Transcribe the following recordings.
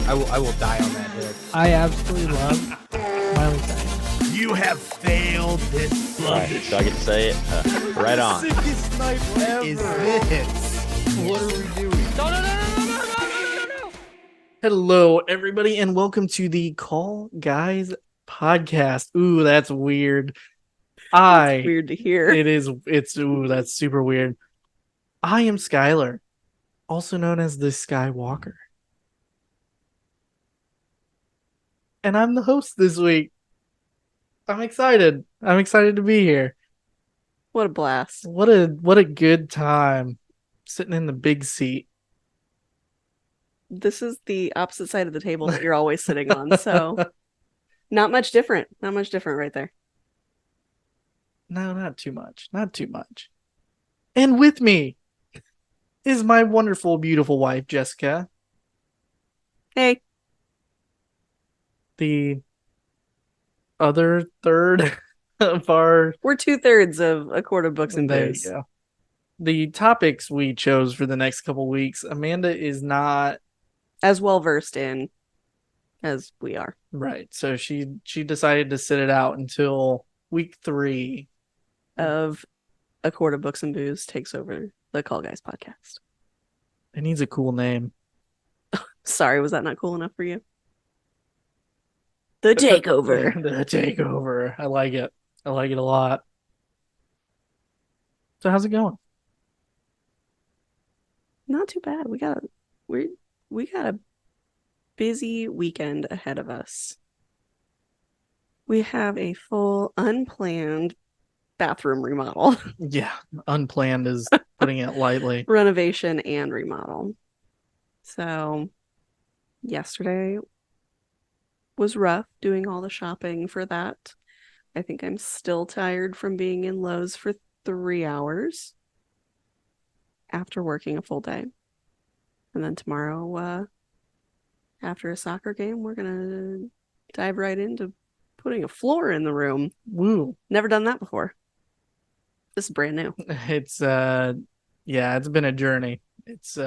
I will die on that hill. I absolutely love Miley Cyrus. You have failed this. All right, so I get to say it. Right on. Sickest night ever. Is this? What are we doing? No. Hello, everybody, and welcome to the Call Guys podcast. Ooh, that's weird. That's weird to hear. That's super weird. I am Skyler, also known as the Skywalker. And I'm the host this week. I'm excited. I'm excited to be here. What a blast. What a good time sitting in the big seat. This is the opposite side of the table that you're always sitting on, so not much different. Not much different right there. No, not too much. Not too much. And with me is my wonderful, beautiful wife, Jessica. Hey. The other third of our... We're 2/3 of a quart of books and There booze. you go. The topics we chose for the next couple weeks, Amanda is not... As well versed in as we are. Right. So she decided to sit it out until week 3. Of a quart of books and booze takes over the Call Guys podcast. It needs a cool name. Sorry, was that not cool enough for you? The Takeover. The Takeover. I like it. I like it a lot. So how's it going? Not too bad. We got a busy weekend ahead of us. We have a full unplanned bathroom remodel. Yeah, unplanned is putting it lightly. Renovation and remodel. So yesterday was rough doing all the shopping for that. I think I'm still tired from being in Lowe's for 3 hours after working a full day. And then tomorrow, after a soccer game, we're going to dive right into putting a floor in the room. Woo. Never done that before. This is brand new. It's it's been a journey. It's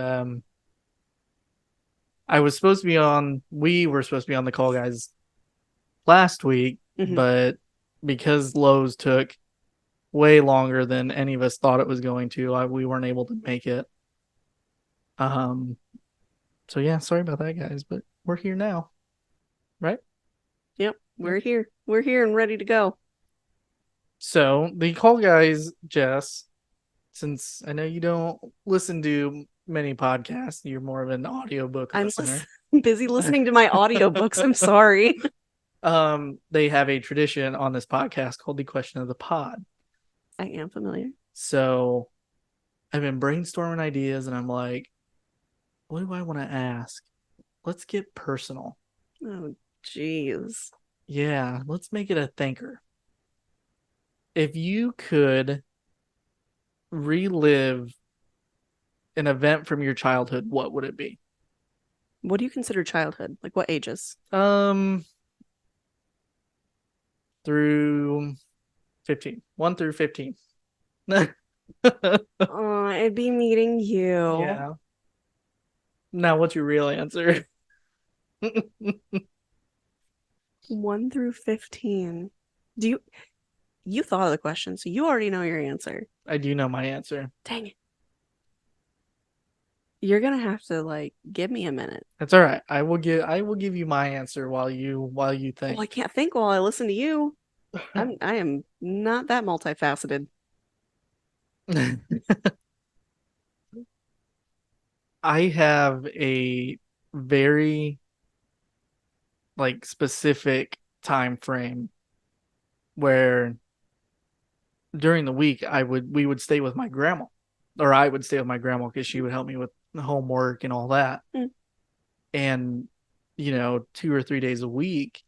we were supposed to be on the Call Guys last week, but because Lowe's took way longer than any of us thought it was going to, we weren't able to make it. So yeah, sorry about that, guys, but we're here now, right? Yep, we're here. We're here and ready to go. So the Call Guys, Jess, since I know you don't listen to many podcasts, you're more of an audiobook listener. Busy listening to my audiobooks. I'm sorry. They have a tradition on this podcast called the Question of the Pod. I am familiar. So I've been brainstorming ideas and I'm like, what do I want to ask? Let's get personal. Oh, jeez. Yeah, let's make it a thinker. If you could relive an event from your childhood, what would it be? What do you consider childhood? Like what ages? Through 15. 1 through 15. It'd be meeting you. Yeah. Now, what's your real answer? 1 through 15. You thought of the question, so you already know your answer. I do know my answer. Dang it. You're gonna have to give me a minute. That's all right. I will give you my answer while you think. Well, I can't think while I listen to you. I am not that multifaceted. I have a very specific time frame where during the week we would stay with my grandma, or I would stay with my grandma because she would help me with homework and all that. And 2 or 3 days a week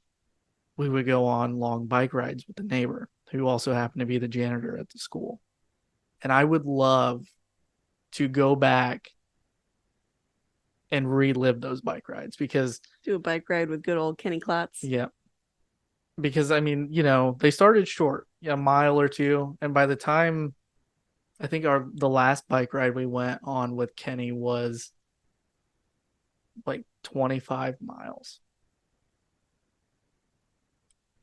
we would go on long bike rides with the neighbor who also happened to be the janitor at the school. And I would love to go back and relive those bike rides because... Do a bike ride with good old Kenny Klotz. Yeah. Because, they started short, a mile or two. And by the time, I think the last bike ride we went on with Kenny was 25 miles.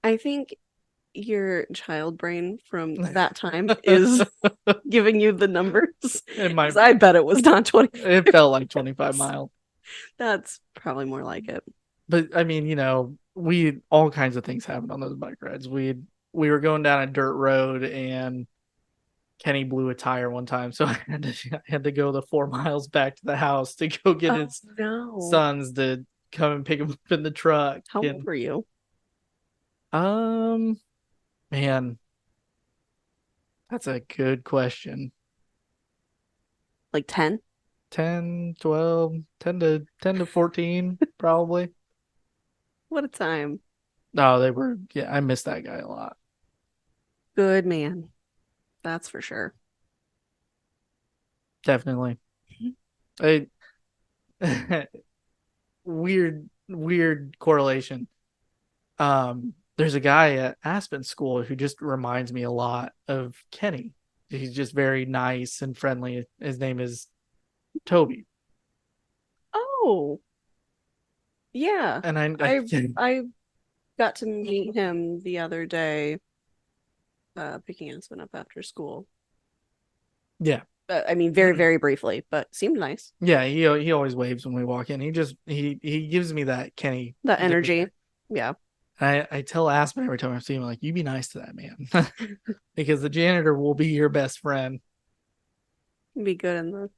I think your child brain from that time is giving you the numbers. It might. 'Cause I bet it was not 20. It felt like 25 miles. That's probably more like it. But I mean, we all kinds of things happened on those bike rides. We were going down a dirt road and Kenny blew a tire one time, so I had to go the 4 miles back to the house to go get his no. sons to come and pick him up in the truck. How old were you? Man, that's a good question. Like 10? 10, 12, 10 to 14, probably. What a time. No, they were, yeah, I miss that guy a lot. Good man. That's for sure. Definitely. Weird correlation. There's a guy at Aspen School who just reminds me a lot of Kenny. He's just very nice and friendly. His name is Toby. Oh. Yeah. And I got to meet him the other day, picking Aspen up after school. Yeah. I mean, very, very briefly, but seemed nice. Yeah, he always waves when we walk in. He gives me that Kenny. That energy. Yeah. I tell Aspen every time I see him, like, you be nice to that man. Because the janitor will be your best friend. Be good in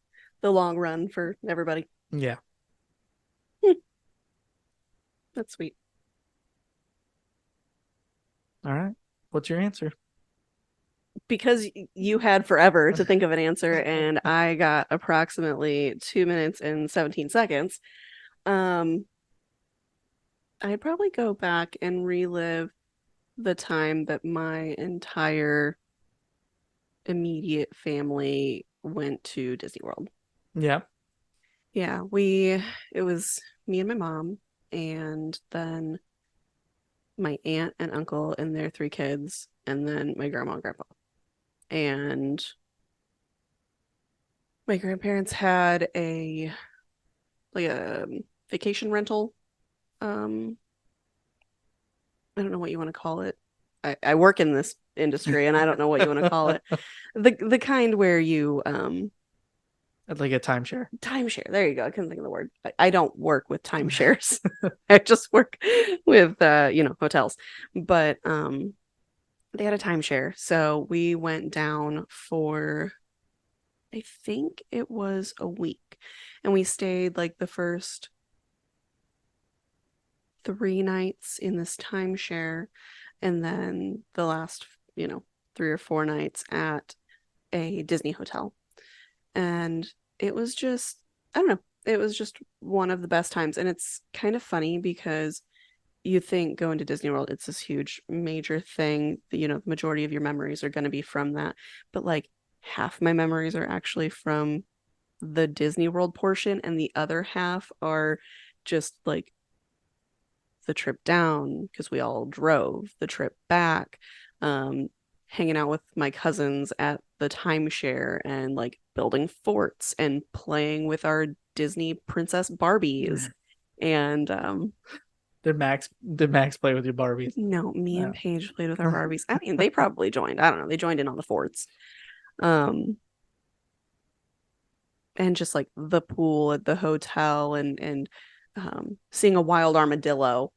the long run for everybody. Yeah. That's sweet. All right. What's your answer? Because you had forever to think of an answer, and I got approximately 2 minutes and 17 seconds. I'd probably go back and relive the time that my entire immediate family went to Disney World. Yeah. Yeah, it was me and my mom, and then my aunt and uncle and their 3 kids, and then my grandma and grandpa. And my grandparents had a vacation rental. I don't know what you want to call it. I work in this industry and I don't know what you want to call it. The kind where you Like a timeshare. Timeshare. There you go. I couldn't think of the word. I don't work with timeshares. I just work with hotels. But they had a timeshare. So we went down for, I think it was a week. And we stayed like the first 3 nights in this timeshare. And then the last, 3 or 4 nights at a Disney hotel. And it was just, I don't know, it was just one of the best times. And it's kind of funny because you think going to Disney World, it's this huge major thing, the majority of your memories are going to be from that. But like half my memories are actually from the Disney World portion, and the other half are just like the trip down because we all drove, the trip back, hanging out with my cousins at the timeshare and like building forts and playing with our Disney princess Barbies. And Did Max play with your Barbies? no, me and Paige played with our Barbies. I mean, they probably joined. I don't know. They joined in on the forts. And just like the pool at the hotel and seeing a wild armadillo.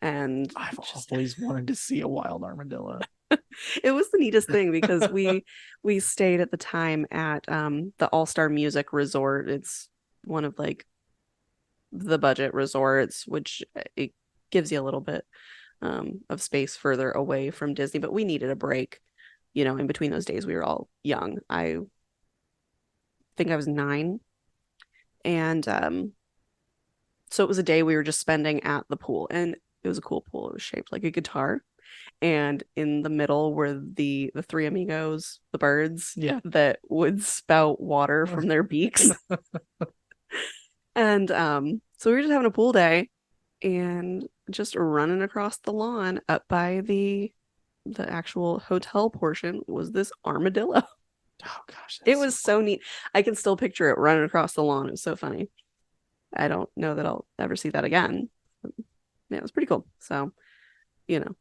And I've always wanted to see a wild armadillo. It was the neatest thing because we stayed at the time at the All-Star Music Resort. It's one of like the budget resorts, which it gives you a little bit of space further away from Disney, but we needed a break. In between those days, we were all young. I think I was 9. And so it was a day we were just spending at the pool, and it was a cool pool. It was shaped like a guitar. And in the middle were the 3 amigos, the birds, that would spout water from their beaks. And so we were just having a pool day and just running across the lawn up by the actual hotel portion was this armadillo. Oh gosh. It was so neat. I can still picture it running across the lawn. It was so funny. I don't know that I'll ever see that again. Yeah, it was pretty cool. So, you know,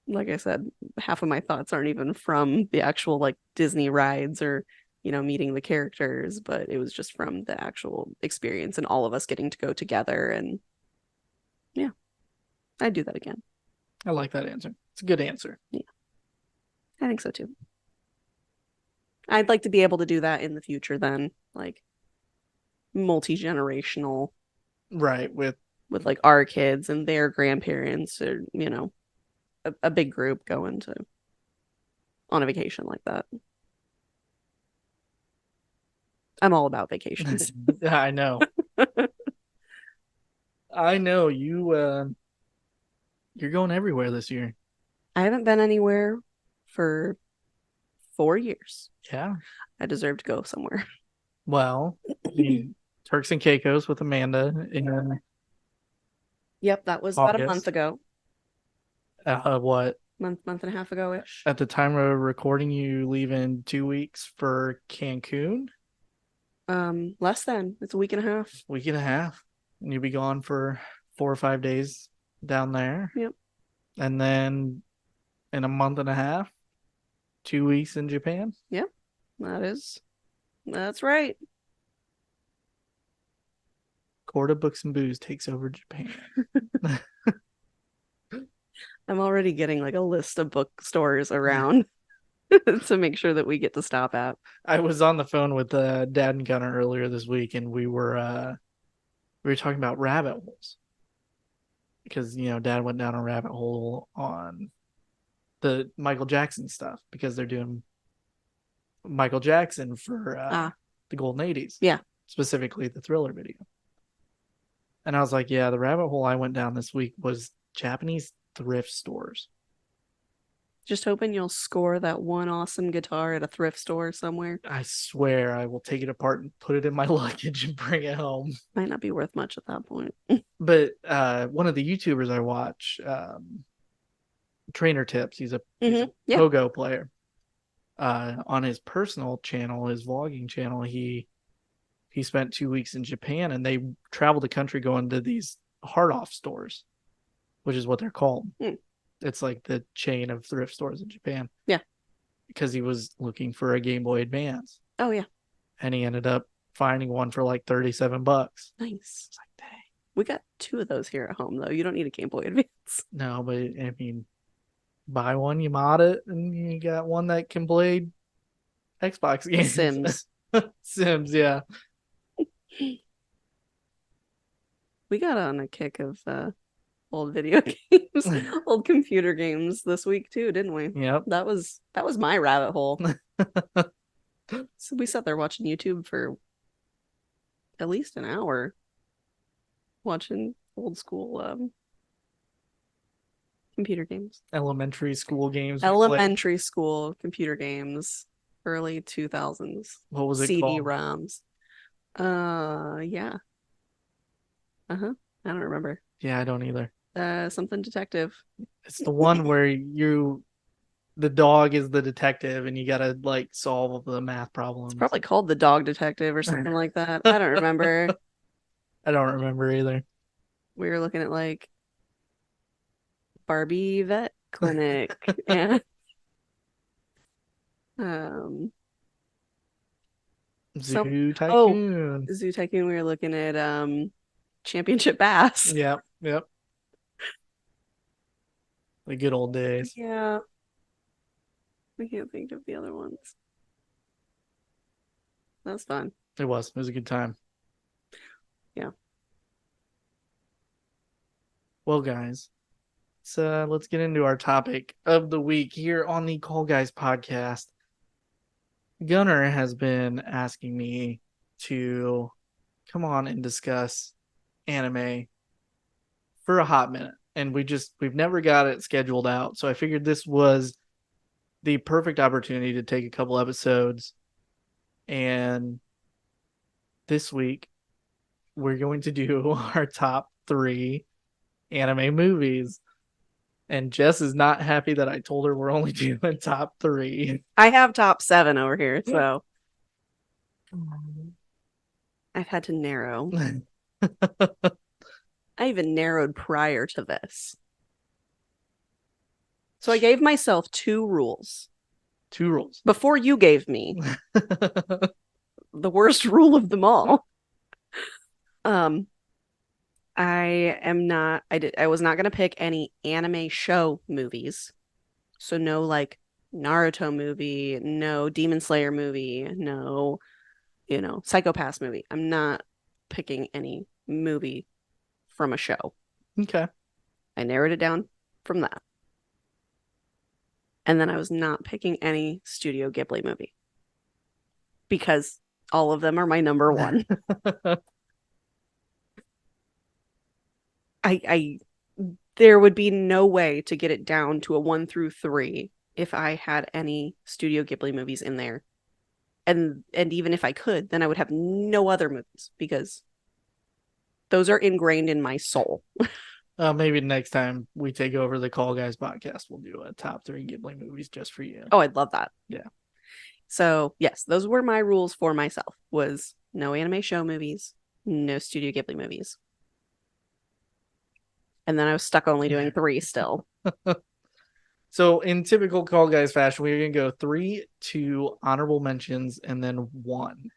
like I said, half of my thoughts aren't even from the actual like Disney rides or, you know, meeting the characters, but it was just from the actual experience and all of us getting to go together. And yeah, I'd do that again. I like that answer. It's a good answer. Yeah, I think so too. I'd like to be able to do that in the future then, like multi-generational Right. With with like our kids and their grandparents or, you know, a big group going to on a vacation like that. I'm all about vacations. I know. I know you're going everywhere this year. I haven't been anywhere for 4 years. Yeah. I deserve to go somewhere. Well, the Turks and Caicos with Amanda in Yep, that was about a August. month ago. What? Month and a half ago-ish. At the time of recording, you leave in 2 weeks for Cancun? Less than. It's a week and a half. Week and a half. And you'll be gone for 4 or 5 days down there. Yep. And then in a month and a half, 2 weeks in Japan. Yep. That's right. Court of Books and Booze takes over Japan. I'm already getting like a list of bookstores around to make sure that we get to stop at. I was on the phone with Dad and Gunnar earlier this week, and we were talking about rabbit holes because Dad went down a rabbit hole on the Michael Jackson stuff because they're doing Michael Jackson for the Golden 80s. Yeah, specifically the Thriller video. And I was like, yeah, the rabbit hole I went down this week was Japanese thrift stores. Just hoping you'll score that one awesome guitar at a thrift store somewhere. I swear I will take it apart and put it in my luggage and bring it home. Might not be worth much at that point. But one of the YouTubers I watch, Trainer Tips, he's a pogo player. On his personal channel, his vlogging channel, he spent 2 weeks in Japan, and they traveled the country going to these hard-off stores, which is what they're called. It's like the chain of thrift stores in Japan. Yeah. Because he was looking for a Game Boy Advance. Oh, yeah. And he ended up finding one for like $37. Nice. It's like, dang. We got 2 of those here at home, though. You don't need a Game Boy Advance. No, but I mean, buy one, you mod it, and you got one that can play Xbox games. Sims. Sims, yeah. We got on a kick of old video games, old computer games this week too, didn't we? Yep. That was my rabbit hole. So we sat there watching YouTube for at least an hour, watching old school computer games. Elementary school games. Elementary school computer games, early 2000s. What was it called? CD-ROMs. Yeah. I don't remember. Yeah, I don't either. Something detective. It's the one where the dog is the detective and you gotta like solve the math problems. It's probably called The Dog Detective or something like that. I don't remember. I don't remember either. We were looking at like Barbie Vet Clinic. Yeah. Zoo Tycoon. Zoo Tycoon. We were looking at Championship Bass. Yep. The good old days. Yeah. I can't think of the other ones. That was fun. It was a good time. Yeah. Well, guys, so let's get into our topic of the week here on the Call Guys podcast. Gunnar has been asking me to come on and discuss anime for a hot minute, and we've never got it scheduled out, so I figured this was the perfect opportunity to take a couple episodes. And this week we're going to do our top 3 anime movies. And Jess is not happy that I told her we're only doing top 3. I have top 7 over here, so I've had to narrow. I even narrowed prior to this. So I gave myself 2 rules 2 rules. before you gave me the worst rule of them all. I was not gonna pick any anime show movies. So no like Naruto movie, no Demon Slayer movie, no, Psycho-Pass movie. I'm not picking any movie from a show. Okay. I narrowed it down from that. And then I was not picking any Studio Ghibli movie because all of them are my number one. I there would be no way to get it down to a 1 through 3 if I had any Studio Ghibli movies in there. And even if I could, then I would have no other movies because those are ingrained in my soul. Maybe next time we take over the Call Guys podcast, we'll do a top 3 Ghibli movies just for you. Oh, I'd love that. Yeah. So, yes, those were my rules for myself was no anime show movies, no Studio Ghibli movies. And then I was stuck only doing 3 still. So in typical Call Guys fashion, we're going to go 3, 2 honorable mentions, and then 1.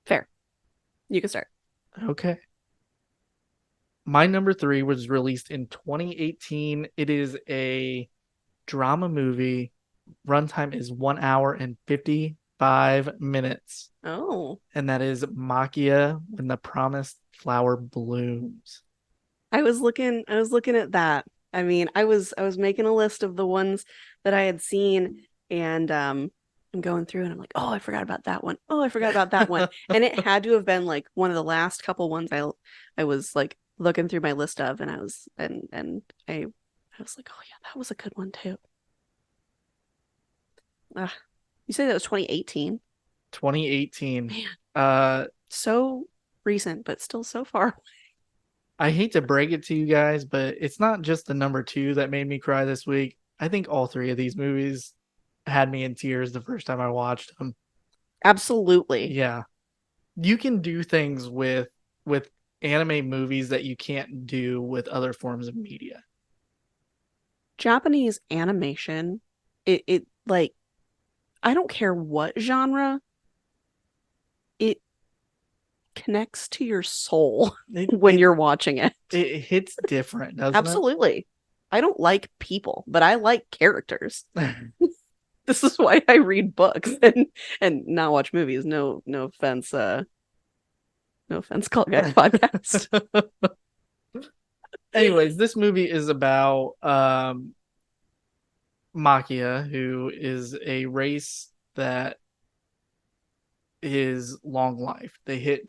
Fair. You can start. Okay. My number 3 was released in 2018. It is a drama movie. Runtime is 1 hour and 55 minutes. Oh. And that is Makia When the Promised Flower Blooms. I was looking at that. I mean, I was making a list of the ones that I had seen, and I'm going through and I'm like, oh, I forgot about that one. Oh, I forgot about that one. And it had to have been like one of the last couple ones I was like looking through my list of, and I was like, oh yeah, that was a good one too. You say that was 2018? 2018. Man. So recent, but still so far. I hate to break it to you guys, but it's not just the number 2 that made me cry this week. I think all 3 of these movies had me in tears the first time I watched them. Absolutely. Yeah. You can do things with anime movies that you can't do with other forms of media. Japanese animation, it like, I don't care what genre, it connects to your soul when you're watching it. It hits different, doesn't Absolutely. I don't like people, but I like characters. This is why I read books and not watch movies. No offense. No offense, Call Guys Podcast. Anyways, this movie is about Makia, who is a race that is long life. They hit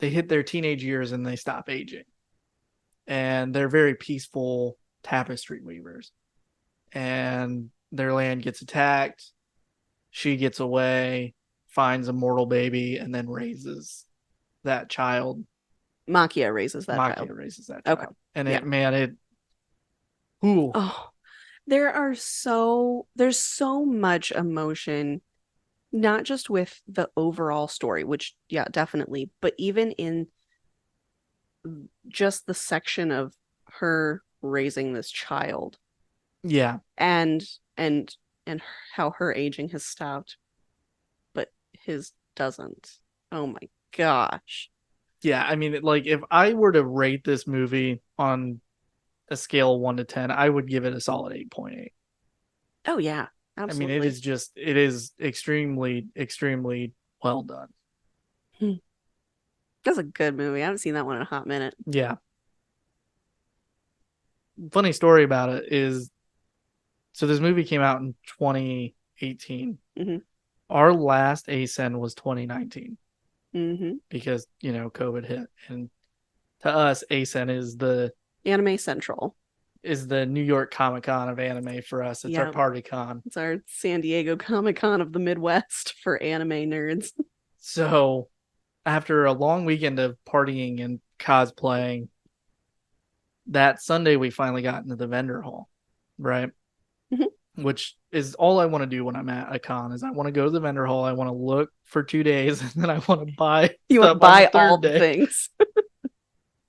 their teenage years and they stop aging. And they're very peaceful tapestry weavers. And their land gets attacked. She gets away, finds a mortal baby, and then raises that child. Makia raises that child. Makia raises that child. Okay. And Yeah. Ooh. Oh, there's so much emotion, not just with the overall story, which, yeah, definitely, but even in just the section of her raising this child. Yeah. And how her aging has stopped, but his doesn't. Oh my gosh. Yeah, I mean, like, if I were to rate this movie on a scale of 1 to 10, I would give it a solid 8.8. Oh yeah, absolutely. I mean, it is extremely, extremely well done. That's a good movie. I haven't seen that one in a hot minute. Yeah. Funny story about it is, so this movie came out in 2018. Mm-hmm. Our last ASEN was 2019. Mm-hmm. Because, COVID hit. And to us, ASEN is the Anime Central. Is the New York Comic-Con of anime for us. It's our party con. It's our San Diego Comic-Con of the Midwest for anime nerds. So after a long weekend of partying and cosplaying, that Sunday we finally got into the vendor hall, right? Mm-hmm. which is all I want to do when I'm at a con. Is I want to go to the vendor hall. I want to look for 2 days, and then I want to buy. You want to stuff on the buy all third the day. things.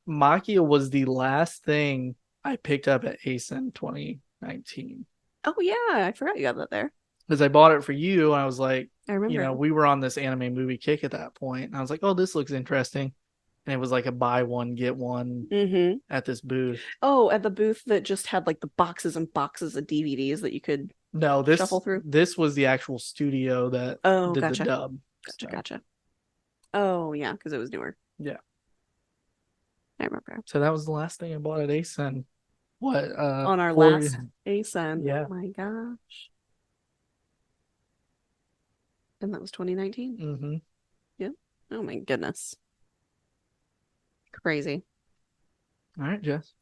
Machia was the last thing I picked up at ACEN 2019 Oh yeah, I forgot you got that there. because I bought it for you, and I was like, I remember. we were on this anime movie kick at that point, and I was like, oh, this looks interesting, and it was like a buy one get one Mm-hmm. at this booth. Oh, at the booth that just had like the boxes and boxes of DVDs that you could. No, this Shuffle through? this was the actual studio that Oh, did gotcha. the dub. Gotcha, So, gotcha. Oh yeah, because it was newer. Yeah. I remember. So that was the last thing I bought at ACEN. What? On our 4 last ASEN. Yeah. Oh my gosh. And that was 2019. Mm-hmm. Oh my goodness. Crazy. All right, Jess.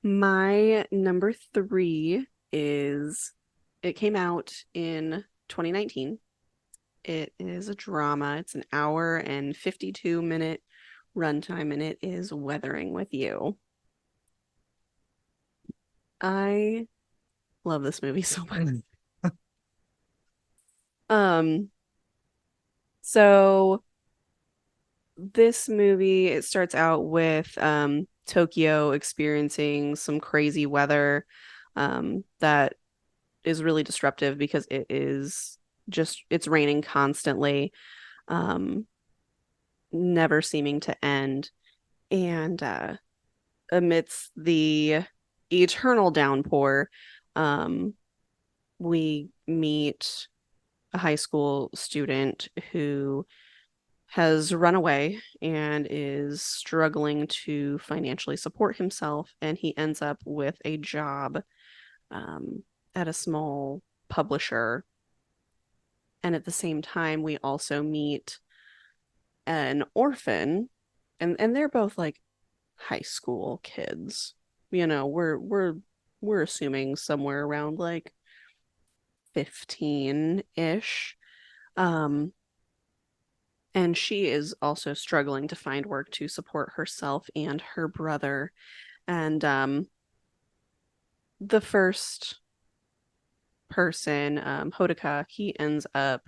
My number 3 is, it came out in 2019. It is a drama. It's an hour and 52-minute runtime, and it is Weathering with You. I love this movie so much. So this movie, it starts out with Tokyo experiencing some crazy weather that is really disruptive because it's raining constantly, never seeming to end. And amidst the eternal downpour, we meet a high school student who has run away and is struggling to financially support himself, and he ends up with a job at a small publisher. And at the same time, we also meet an orphan, and they're both like high school kids. We're assuming somewhere around like 15-ish. And she is also struggling to find work to support herself and her brother. And the first person, Hodaka, he ends up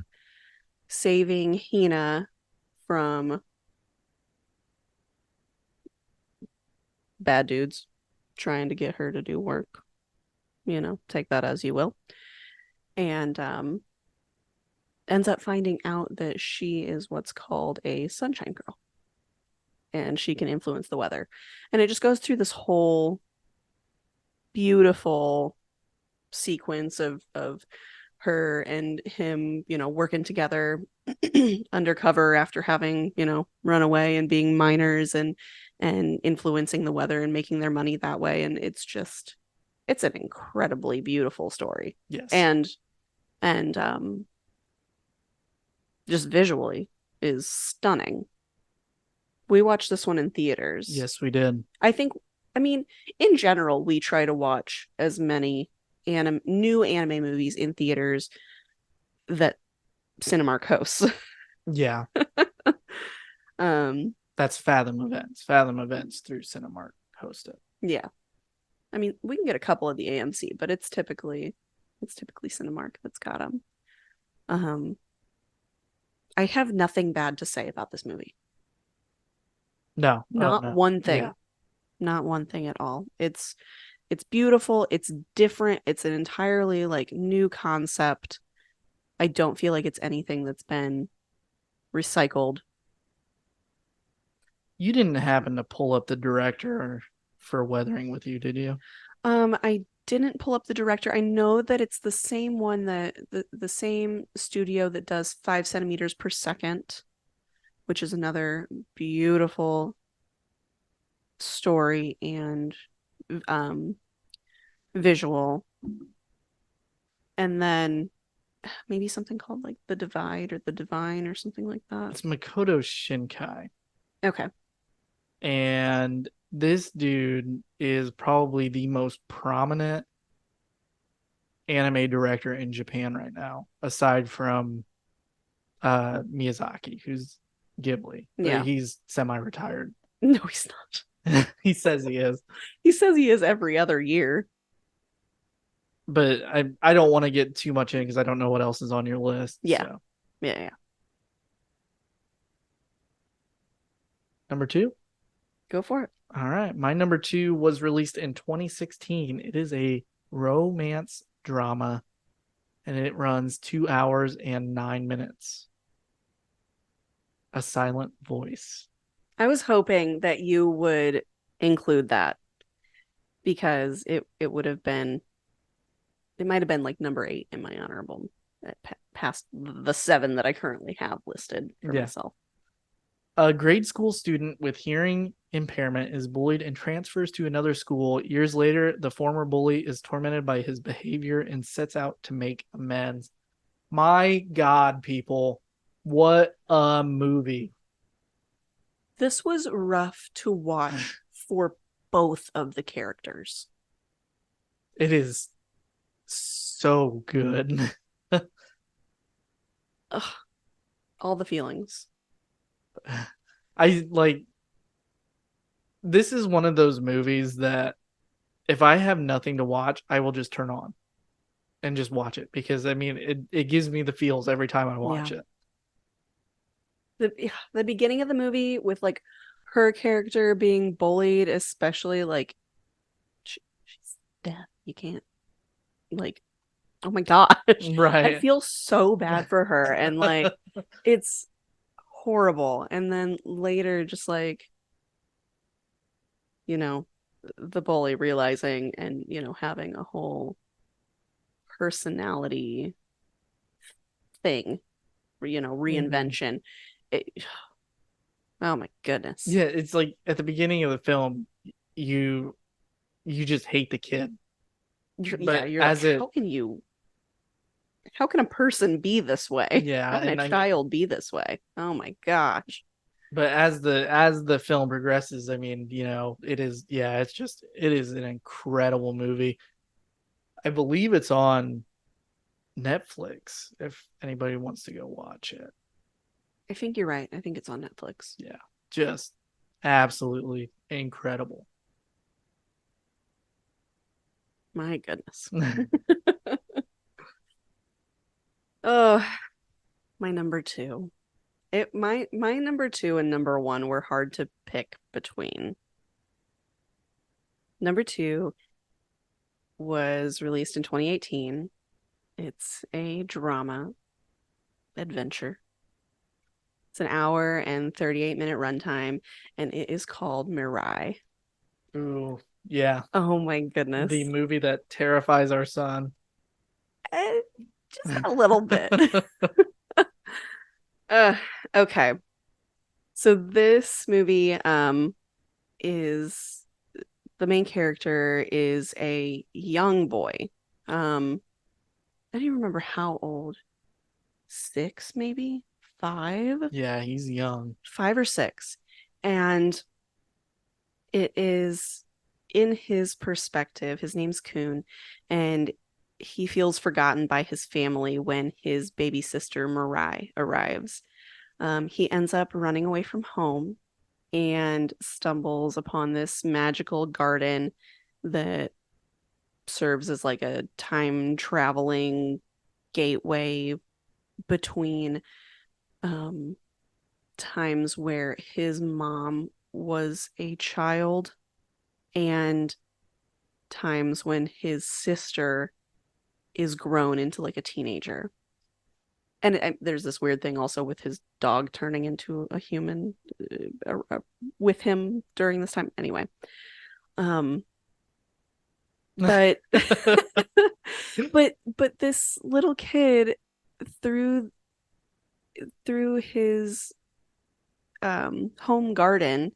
saving Hina from bad dudes trying to get her to do work. Take that as you will. And ends up finding out that she is what's called a sunshine girl, and she can influence the weather. And it just goes through this whole beautiful sequence of her and him, working together undercover after having, run away and being minors and influencing the weather and making their money that way. And it's an incredibly beautiful story. Yes. And just visually is stunning. We watched this one in theaters. Yes, we did. In general, we try to watch as many new anime movies in theaters that Cinemark hosts. Yeah. That's Fathom Events. Fathom Events through Cinemark host it. Yeah. We can get a couple of the AMC, but it's typically Cinemark that's got them. I have nothing bad to say about this movie. No. Not one thing. Yeah. Not one thing at all. It's beautiful. It's different. It's an entirely like new concept. I don't feel like it's anything that's been recycled. You didn't happen to pull up the director for Weathering with You, did you? I didn't pull up the director. I know that it's the same one that the same studio that does 5 centimeters per second, which is another beautiful story and visual. And then maybe something called like The Divide or The Divine or something like that. It's Makoto Shinkai. Okay. And this dude is probably the most prominent anime director in Japan right now, aside from Miyazaki, who's Ghibli. Yeah. He's semi-retired. No, he's not. He says he is. He says he is every other year. But I don't want to get too much in because I don't know what else is on your list. Yeah. So. Yeah. Number 2? Go for it. All right. My number 2 was released in 2016. It is a romance drama, and it runs 2 hours and 9 minutes. A Silent Voice. I was hoping that you would include that because it would have been, it might have been like number 8 in my honorable, past the 7 that I currently have listed for myself. A grade school student with hearing impairment is bullied and transfers to another school. Years later, the former bully is tormented by his behavior and sets out to make amends. My God, people, what a movie. This was rough to watch for both of the characters. It is so good. Ugh, all the feelings. I like, this is one of those movies that if I have nothing to watch, I will just turn on and just watch it because I mean it gives me the feels every time I watch it. The beginning of the movie with like her character being bullied, especially like she's deaf. You can't, like, oh my gosh. Right. I feel so bad for her and like it's horrible. And then later just like, you know, the bully realizing and, you know, having a whole personality thing, you know, reinvention. Oh my goodness. Yeah, it's like at the beginning of the film, you just hate the kid. But You're as like, it, how can a person be this way? Yeah, How can a child be this way? Oh my gosh. but as the film progresses, I mean, you know, it is an incredible movie. I believe it's on Netflix if anybody wants to go watch it. I think you're right. I think it's on Netflix. Yeah, just absolutely incredible. My goodness. Oh, my number 2. My number 2 and number 1 were hard to pick between. Number 2 was released in 2018. It's a drama adventure. It's an hour and 38-minute runtime, and it is called Mirai. Ooh, yeah. Oh my goodness. The movie that terrifies our son. Just a little bit. Okay. So this movie is, the main character is a young boy. I don't even remember how old. 6 maybe? 5? Yeah, he's young. 5 or 6. And it is in his perspective. His name's Kun, and he feels forgotten by his family when his baby sister Mirai arrives. He ends up running away from home and stumbles upon this magical garden that serves as like a time traveling gateway between times where his mom was a child and times when his sister is grown into like a teenager. And there's this weird thing also with his dog turning into a human with him during this time. Anyway, but but this little kid through his home garden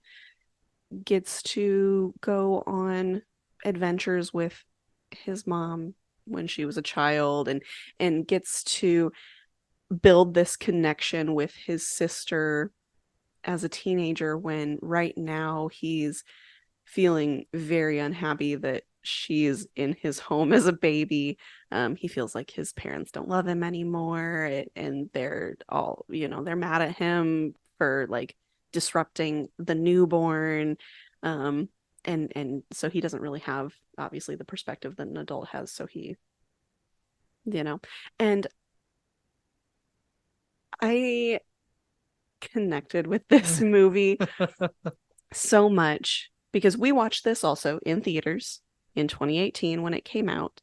gets to go on adventures with his mom when she was a child and gets to build this connection with his sister as a teenager when right now he's feeling very unhappy that she's in his home as a baby. He feels like his parents don't love him anymore and they're all, you know, they're mad at him for like disrupting the newborn. And so he doesn't really have obviously the perspective that an adult has, so he And I connected with this movie so much because we watched this also in theaters in 2018 when it came out.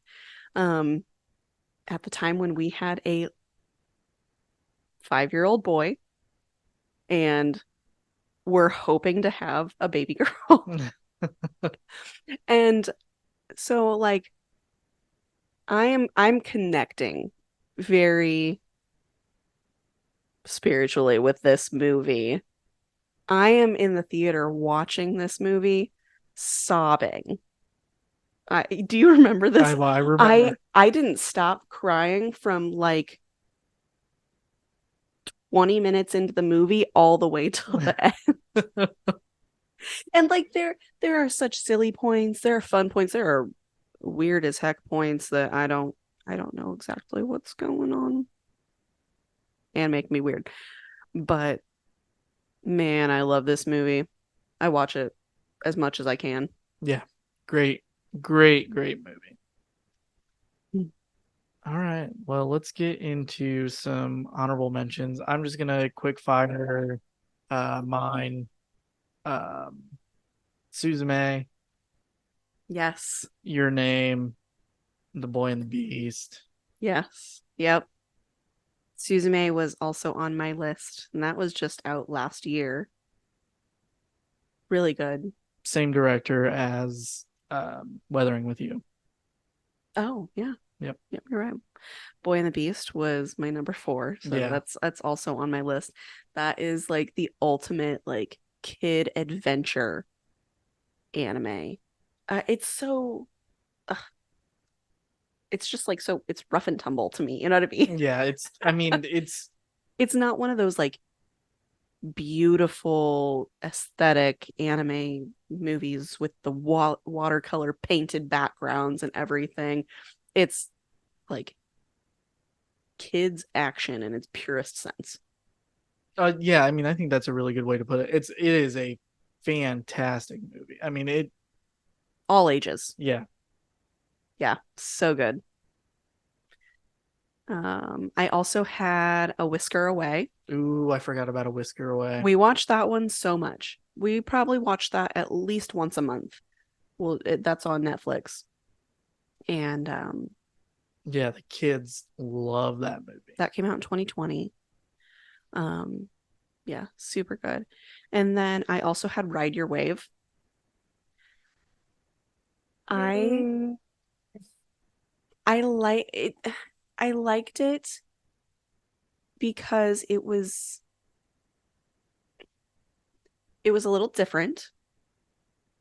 At the time when we had a 5-year-old boy and we're hoping to have a baby girl. And so like I'm connecting very spiritually with this movie. I am in the theater watching this movie sobbing. Do you remember this? I remember. I didn't stop crying from like 20 minutes into the movie all the way till the end. And like there are such silly points, there are fun points, there are weird as heck points that I don't know exactly what's going on and make me weird. But man, I love this movie. I watch it as much as I can. Yeah. Great movie. All right. Well, let's get into some honorable mentions. I'm just gonna quick fire mine. Suzume, Yes. Your Name, The Boy and the Beast. Yes. Yep. Suzume was also on my list, and that was just out last year. Really good. Same director as Weathering with You. Oh, yeah. Yep. Yep, you're right. Boy and the Beast was my number 4, so Yeah. that's also on my list. That is like the ultimate like kid adventure anime. It's so it's just like so it's rough and tumble to me, you know what I mean? Yeah, It's not one of those like beautiful aesthetic anime movies with the watercolor painted backgrounds and everything. It's like kids action in its purest sense. yeah, I mean, I think that's a really good way to put it. It is a fantastic movie. I mean, it All ages. yeah. Yeah, so good. I also had A Whisker Away. Ooh, I forgot about A Whisker Away. We watched that one so much. We probably watched that at least once a month. Well, that's on Netflix. And yeah, the kids love that movie. that came out in 2020. Yeah, super good. And then I also had Ride Your Wave. I like it. I liked it because it was a little different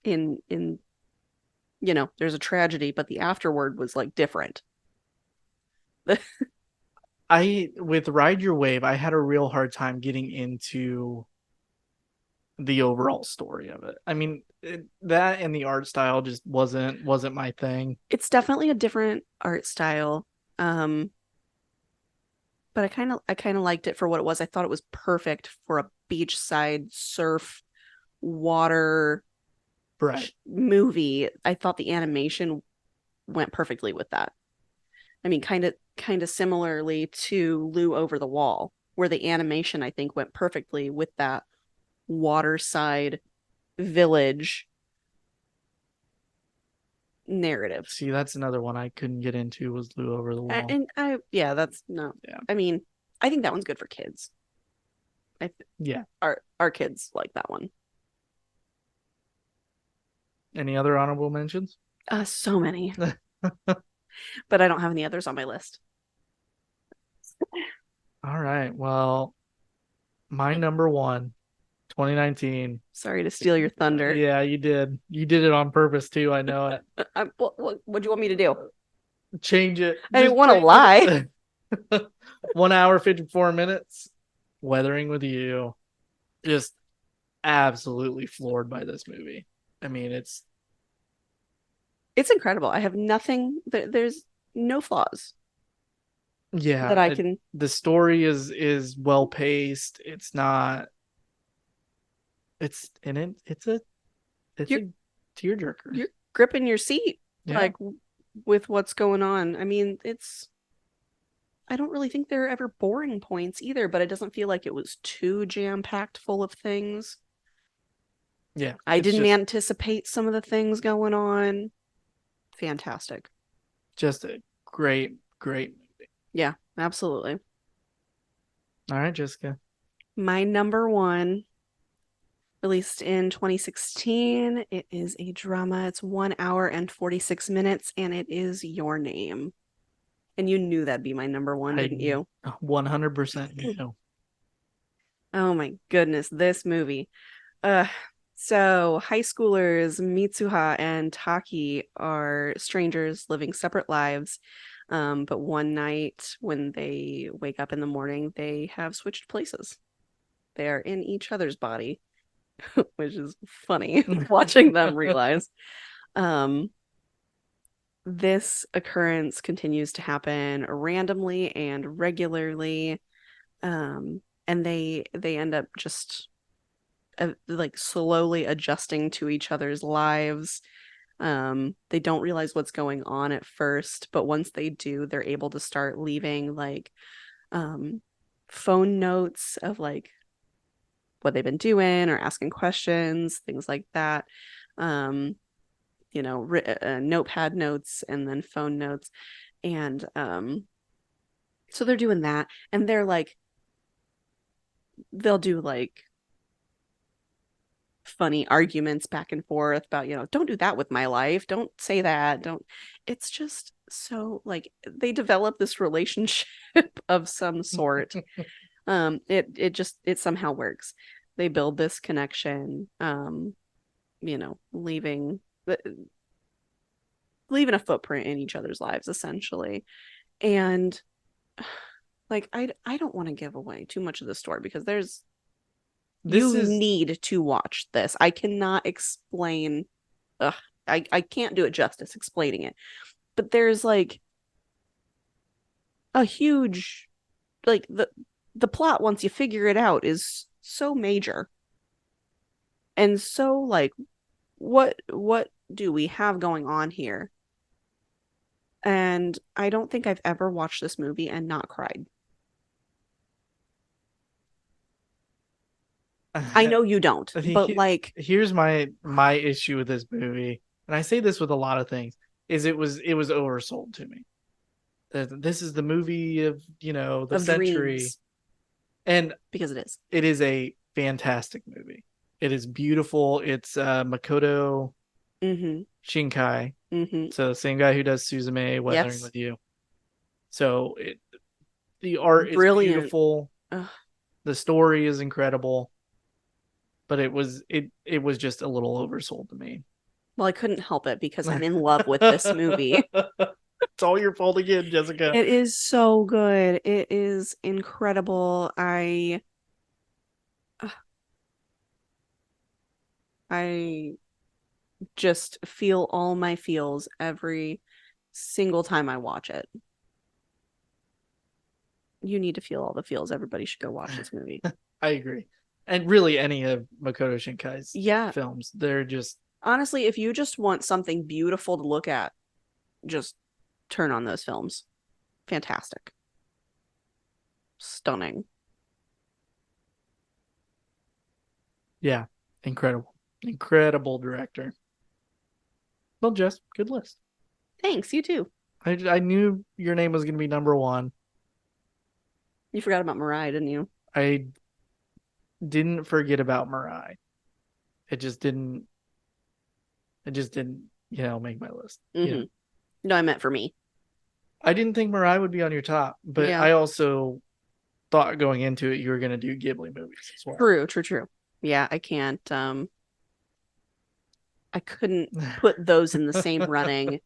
in there's a tragedy, but the afterward was like different. With Ride Your Wave, I had a real hard time getting into the overall story of it. I mean, that and the art style just wasn't my thing. It's definitely a different art style. But I kind of liked it for what it was. I thought it was perfect for a beachside surf water Right. movie. I thought the animation went perfectly with that. I mean, kind of similarly to Lou Over the Wall, where the animation I think went perfectly with that waterside village narrative. See, that's another one I couldn't get into was Lou Over the Wall. Yeah, that's no. Yeah. I mean, I think that one's good for kids. Yeah. Our kids like that one. Any other honorable mentions? So many. But I don't have any others on my list. All right. Well, my number 1, 2019. Sorry to steal your thunder. Yeah, you did. You did it on purpose too. I know it. What do you want me to do? Change it. I didn't want to lie. 1 hour, 54 minutes. Weathering with You. Just absolutely floored by this movie. I mean, it's incredible. I have nothing. There's no flaws. Yeah, that I can. The story is well paced. It's not. It's a tearjerker. You're gripping your seat, Yeah. like with what's going on. I mean, it's I don't really think there are ever boring points either, but it doesn't feel like it was too jam-packed full of things. Yeah. I it's didn't just, anticipate some of the things going on. Fantastic. just a great, great movie. Yeah, absolutely. All right, Jessica. My number one, released in 2016. It is a drama. It's 1 hour and 46 minutes, and it is Your Name. And you knew that'd be my number one, didn't you? 100% knew. Oh my goodness, this movie. So high schoolers Mitsuha and Taki are strangers living separate lives. But one night when they wake up in the morning, they have switched places. They are in each other's body, which is funny watching them realize. This occurrence continues to happen randomly and regularly. And they end up just like slowly adjusting to each other's lives. They don't realize what's going on at first, but once they do, they're able to start leaving like phone notes of like what they've been doing or asking questions, things like that. Notepad notes and then phone notes. And so they're doing that, and they'll do like funny arguments back and forth about, don't do that with my life, don't say that, don't. It's just so like they develop this relationship of some sort. It somehow works. They build this connection, leaving a footprint in each other's lives essentially. And like I don't want to give away too much of the story because you need to watch this. I cannot explain. I can't do it justice explaining it. But there's like a huge, like the plot once you figure it out is so major. And so like what do we have going on here? And I don't think I've ever watched this movie and not cried. I know you don't, but like here's my issue with this movie, and I say this with a lot of things, is it was oversold to me. This is the movie of the century, dreams. And because it is. It is a fantastic movie. It is beautiful. It's Makoto Shinkai. So the same guy who does Suzume, Weathering with You. So the art is beautiful. Ugh. The story is incredible. But it was just a little oversold to me. Well, I couldn't help it because I'm in love with this movie. It's all your fault again, Jessica. It is so good. It is incredible. I just feel all my feels every single time I watch it. You need to feel all the feels. Everybody should go watch this movie. I agree. And really any of Makoto Shinkai's films. They're just... Honestly, if you just want something beautiful to look at, just turn on those films. Fantastic. Stunning. Yeah. Incredible. Incredible director. Well, Jess, good list. Thanks, you too. I knew Your Name was going to be number one. You forgot about Mirai, didn't you? I didn't forget about Mirai. It just didn't make my list. No, I meant for me. I didn't think Mirai would be on your top, but I also thought going into it you were going to do Ghibli movies as well. True. Yeah, I can't. I couldn't put those in the same running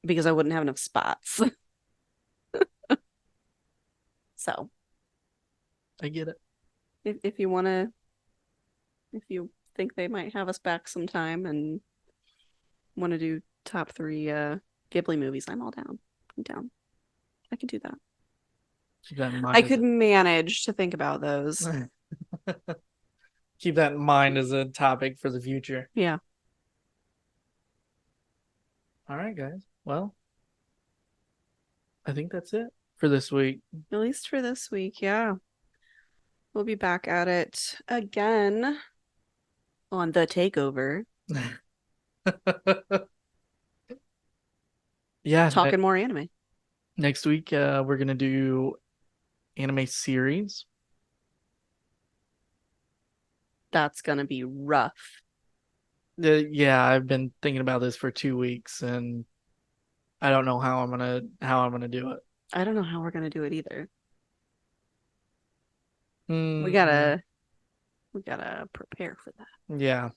because I wouldn't have enough spots. So, I get it. If you think they might have us back sometime and want to do top 3 Ghibli movies, I'm all down. I'm down. I can do that. Keep that in mind. I could manage to think about those. Keep that in mind as a topic for the future. Yeah. All right, guys. Well, I think that's it for this week. At least for this week, yeah. We'll be back at it again on the Takeover, Yeah, talking more anime. next week we're gonna do anime series. That's gonna be rough. Yeah, I've been thinking about this for 2 weeks, and I don't know how I'm gonna do it. I don't know how we're gonna do it either. Mm, We gotta prepare for that. yeah.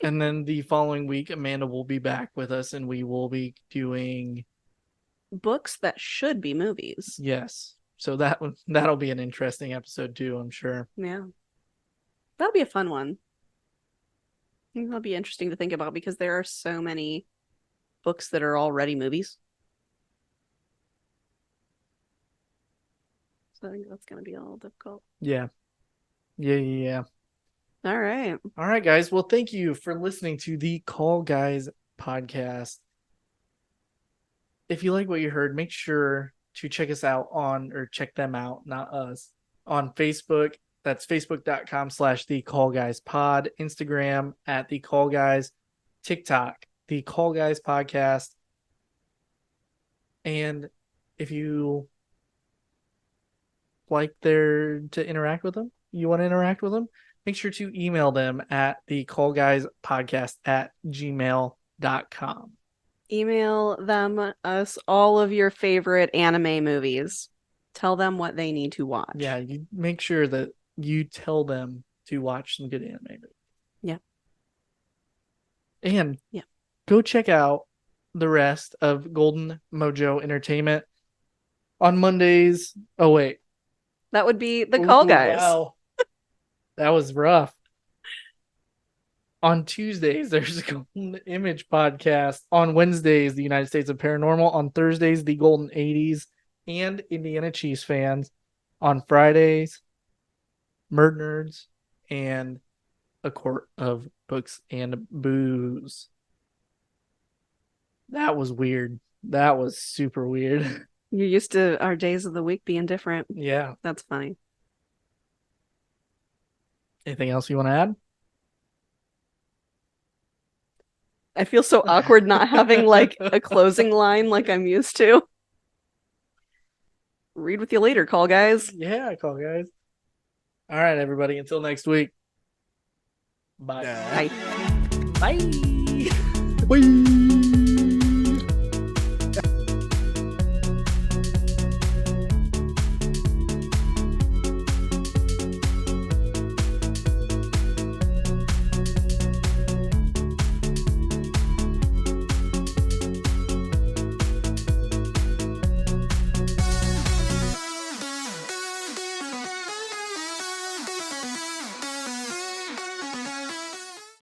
And then the following week, Amanda will be back with us, and we will be doing Books that should be movies. yes. So that'll be an interesting episode too, I'm sure. Yeah. That'll be a fun one. I think that'll be interesting to think about because there are so many books that are already movies. So I think that's going to be a little difficult. Yeah. Yeah. All right. All right, guys. Well, thank you for listening to the Call Guys podcast. If you like what you heard, make sure to check us out check them out, not us, on Facebook. That's facebook.com/thecallguyspod, Instagram @thecallguys, TikTok, the Call Guys podcast. And if you like to interact with them, you want to interact with them, make sure to email them at thecallguyspodcast@gmail.com. Email us all of your favorite anime movies. Tell them what they need to watch. Yeah, you make sure that you tell them to watch some good anime movies. Yeah. And yeah, go check out the rest of Golden Mojo Entertainment on Mondays. Oh, wait. That would be the Call Guys. Wow. That was rough. On Tuesdays, there's a Golden Image podcast. On Wednesdays, the United States of Paranormal. On Thursdays, the Golden 80s and Indiana Chiefs fans. On Fridays, Murdnerds and A Court of Books and Booze. That was weird. That was super weird. You're used to our days of the week being different. Yeah. That's funny. Anything else you want to add? I feel so awkward not having like a closing line like I'm used to. Read with you later, Call Guys. Yeah, Call Guys. All right, everybody. Until next week. Bye. Bye. Bye.